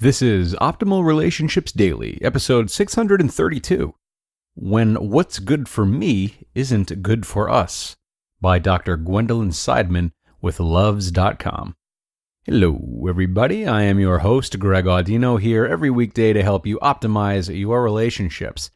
This is Optimal Relationships Daily, episode 632, When What's Good for Me Isn't Good for Us, by Dr. Gwendolyn Seidman with Luvze.com. Hello, everybody. I am your host, Greg Audino, here every weekday to help you optimize your relationships.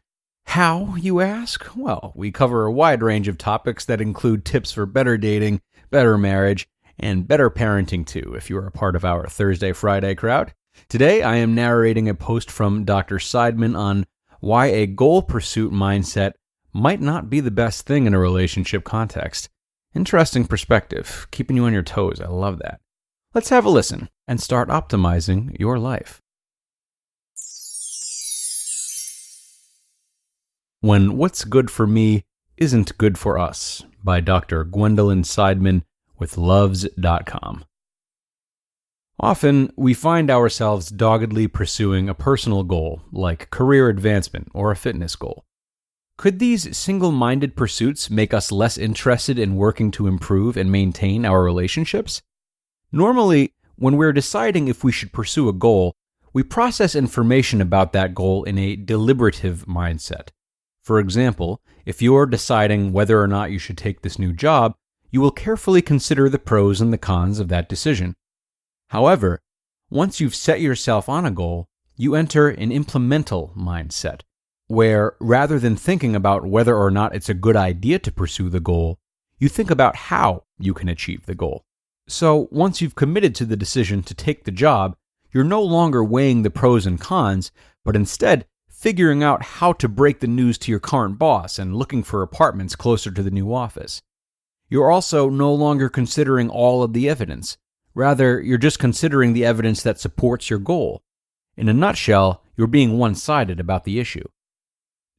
How, you ask? Well, we cover a wide range of topics that include tips for better dating, better marriage, and better parenting too, if you are a part of our Thursday, Friday crowd. Today, I am narrating a post from Dr. Seidman on why a goal pursuit mindset might not be the best thing in a relationship context. Interesting perspective, keeping you on your toes. I love that. Let's have a listen and start optimizing your life. When What's Good for Me Isn't Good for Us, by Dr. Gwendolyn Seidman with Luvze.com. Often, we find ourselves doggedly pursuing a personal goal, like career advancement or a fitness goal. Could these single-minded pursuits make us less interested in working to improve and maintain our relationships? Normally, when we're deciding if we should pursue a goal, we process information about that goal in a deliberative mindset. For example, if you're deciding whether or not you should take this new job, you will carefully consider the pros and the cons of that decision. However, once you've set yourself on a goal, you enter an implemental mindset, where rather than thinking about whether or not it's a good idea to pursue the goal, you think about how you can achieve the goal. So once you've committed to the decision to take the job, you're no longer weighing the pros and cons, but instead figuring out how to break the news to your current boss and looking for apartments closer to the new office. You're also no longer considering all of the evidence. Rather, you're just considering the evidence that supports your goal. In a nutshell, you're being one-sided about the issue.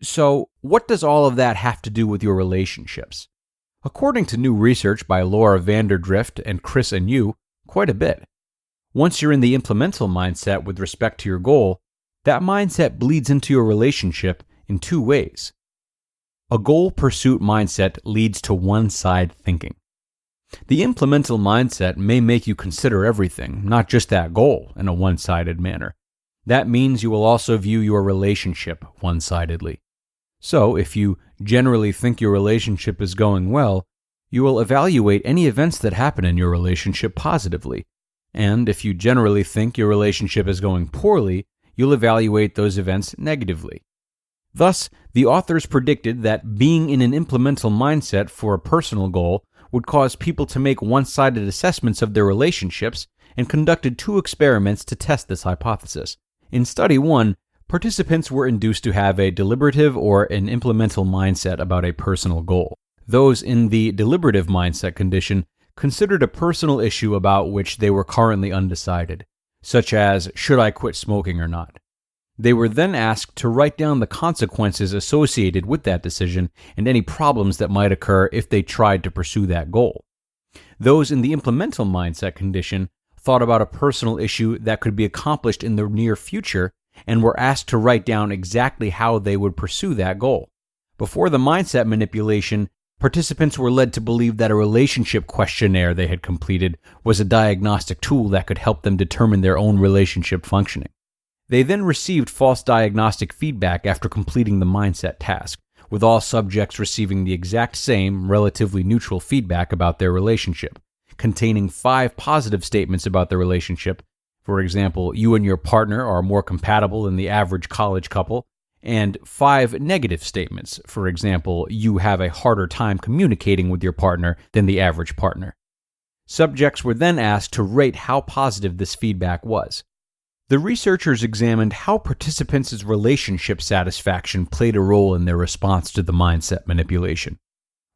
So, what does all of that have to do with your relationships? According to new research by Laura Vanderdrift and Chris Anu, quite a bit. Once you're in the implemental mindset with respect to your goal, that mindset bleeds into your relationship in two ways. A goal pursuit mindset leads to one-side thinking. The implemental mindset may make you consider everything, not just that goal, in a one-sided manner. That means you will also view your relationship one-sidedly. So, if you generally think your relationship is going well, you will evaluate any events that happen in your relationship positively. And if you generally think your relationship is going poorly, you'll evaluate those events negatively. Thus, the authors predicted that being in an implemental mindset for a personal goal would cause people to make one-sided assessments of their relationships and conducted 2 experiments to test this hypothesis. In study 1, participants were induced to have a deliberative or an implemental mindset about a personal goal. Those in the deliberative mindset condition considered a personal issue about which they were currently undecided, such as, should I quit smoking or not? They were then asked to write down the consequences associated with that decision and any problems that might occur if they tried to pursue that goal. Those in the implemental mindset condition thought about a personal issue that could be accomplished in the near future and were asked to write down exactly how they would pursue that goal. Before the mindset manipulation, participants were led to believe that a relationship questionnaire they had completed was a diagnostic tool that could help them determine their own relationship functioning. They then received false diagnostic feedback after completing the mindset task, with all subjects receiving the exact same, relatively neutral feedback about their relationship, containing 5 positive statements about the relationship. For example, you and your partner are more compatible than the average college couple, and 5 negative statements. For example, you have a harder time communicating with your partner than the average partner. Subjects were then asked to rate how positive this feedback was. The researchers examined how participants' relationship satisfaction played a role in their response to the mindset manipulation.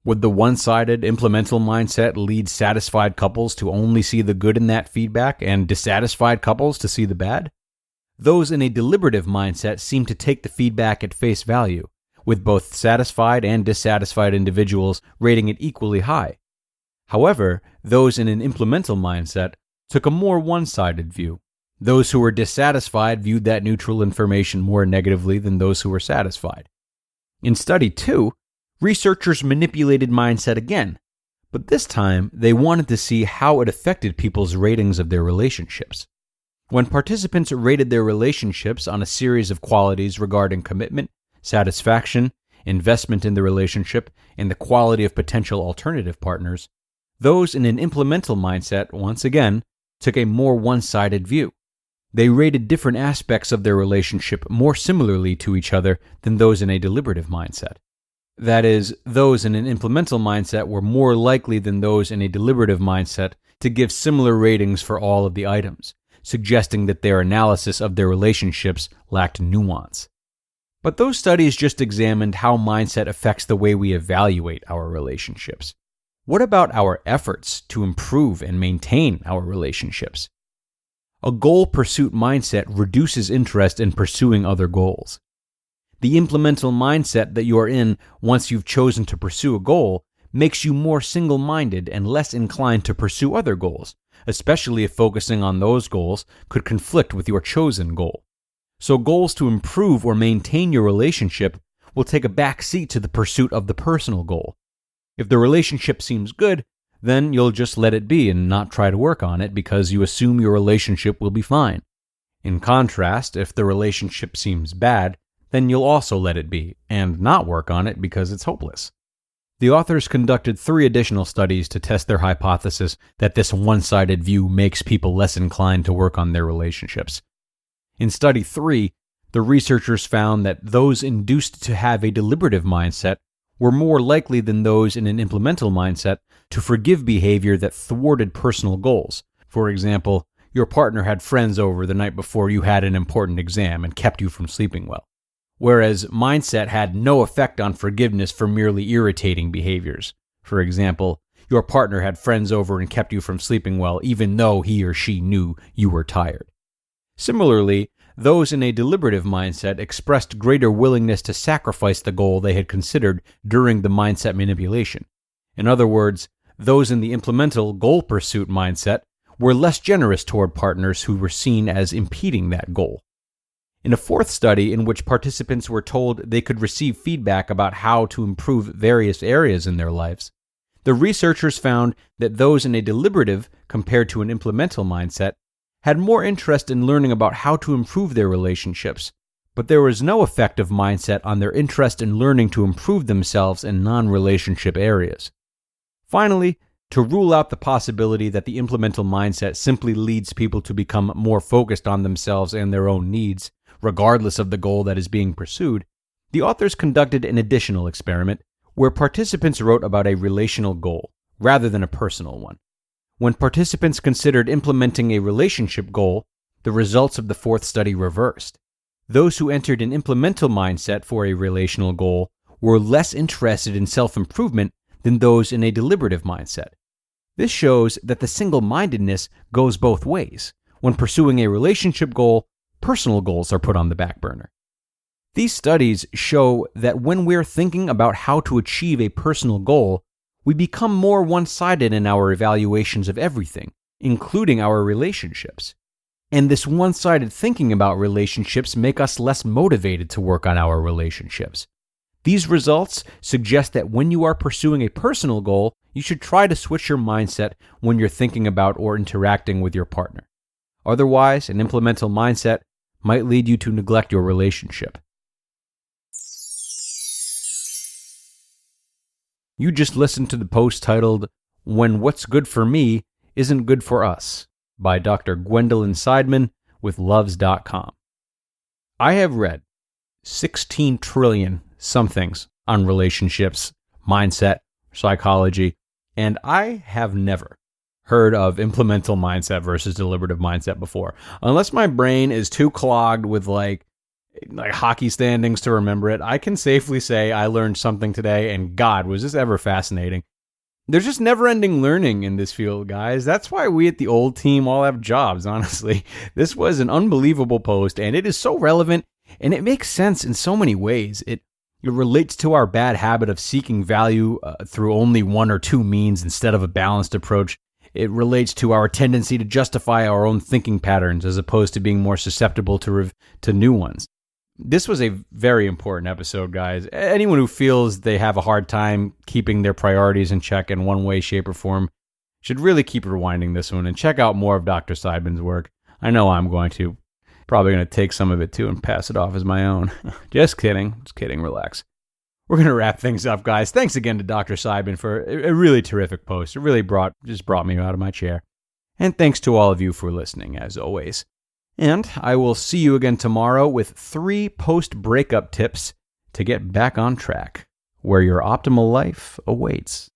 Would the one-sided implemental mindset lead satisfied couples to only see the good in that feedback and dissatisfied couples to see the bad? Those in a deliberative mindset seem to take the feedback at face value, with both satisfied and dissatisfied individuals rating it equally high. However, those in an implemental mindset took a more one-sided view. Those who were dissatisfied viewed that neutral information more negatively than those who were satisfied. In study 2, researchers manipulated mindset again, but this time they wanted to see how it affected people's ratings of their relationships. When participants rated their relationships on a series of qualities regarding commitment, satisfaction, investment in the relationship, and the quality of potential alternative partners, those in an implemental mindset, once again, took a more one-sided view. They rated different aspects of their relationship more similarly to each other than those in a deliberative mindset. That is, those in an implemental mindset were more likely than those in a deliberative mindset to give similar ratings for all of the items, suggesting that their analysis of their relationships lacked nuance. But those studies just examined how mindset affects the way we evaluate our relationships. What about our efforts to improve and maintain our relationships? A goal pursuit mindset reduces interest in pursuing other goals. The implemental mindset that you're in once you've chosen to pursue a goal makes you more single-minded and less inclined to pursue other goals, especially if focusing on those goals could conflict with your chosen goal. So goals to improve or maintain your relationship will take a back seat to the pursuit of the personal goal. If the relationship seems good, then you'll just let it be and not try to work on it because you assume your relationship will be fine. In contrast, if the relationship seems bad, then you'll also let it be and not work on it because it's hopeless. The authors conducted 3 additional studies to test their hypothesis that this one-sided view makes people less inclined to work on their relationships. In study 3, the researchers found that those induced to have a deliberative mindset were more likely than those in an implemental mindset to forgive behavior that thwarted personal goals. For example, your partner had friends over the night before you had an important exam and kept you from sleeping well. Whereas mindset had no effect on forgiveness for merely irritating behaviors. For example, your partner had friends over and kept you from sleeping well even though he or she knew you were tired. Similarly, those in a deliberative mindset expressed greater willingness to sacrifice the goal they had considered during the mindset manipulation. In other words, those in the implemental goal pursuit mindset were less generous toward partners who were seen as impeding that goal. In a 4th study in which participants were told they could receive feedback about how to improve various areas in their lives, the researchers found that those in a deliberative compared to an implemental mindset had more interest in learning about how to improve their relationships, but there was no effect of mindset on their interest in learning to improve themselves in non-relationship areas. Finally, to rule out the possibility that the implemental mindset simply leads people to become more focused on themselves and their own needs, regardless of the goal that is being pursued, the authors conducted an additional experiment where participants wrote about a relational goal rather than a personal one. When participants considered implementing a relationship goal, the results of the 4th study reversed. Those who entered an implemental mindset for a relational goal were less interested in self-improvement than those in a deliberative mindset. This shows that the single-mindedness goes both ways. When pursuing a relationship goal, personal goals are put on the back burner. These studies show that when we're thinking about how to achieve a personal goal, we become more one-sided in our evaluations of everything, including our relationships. And this one-sided thinking about relationships make us less motivated to work on our relationships. These results suggest that when you are pursuing a personal goal, you should try to switch your mindset when you're thinking about or interacting with your partner. Otherwise, an implemental mindset might lead you to neglect your relationship. You just listened to the post titled, "When What's Good for Me Isn't Good for Us," by Dr. Gwendolyn Seidman with Luvze.com. I have read 16 trillion somethings on relationships, mindset, psychology, and I have never heard of implemental mindset versus deliberative mindset before. Unless my brain is too clogged with like hockey standings to remember it, I can safely say I learned something today, and God, was this ever fascinating. There's just never-ending learning in this field, guys. That's why we at the old team all have jobs, honestly. This was an unbelievable post, and it is so relevant, and it makes sense in so many ways. It relates to our bad habit of seeking value through only one or two means instead of a balanced approach. It relates to our tendency to justify our own thinking patterns as opposed to being more susceptible to new ones. This was a very important episode, guys. Anyone who feels they have a hard time keeping their priorities in check in one way, shape, or form should really keep rewinding this one and check out more of Dr. Seidman's work. I know I'm going to. Probably going to take some of it too and pass it off as my own. Just kidding. Just kidding. Relax. We're going to wrap things up, guys. Thanks again to Dr. Seidman for a really terrific post. It really brought me out of my chair. And thanks to all of you for listening, as always. And I will see you again tomorrow with 3 post-breakup tips to get back on track, where your optimal life awaits.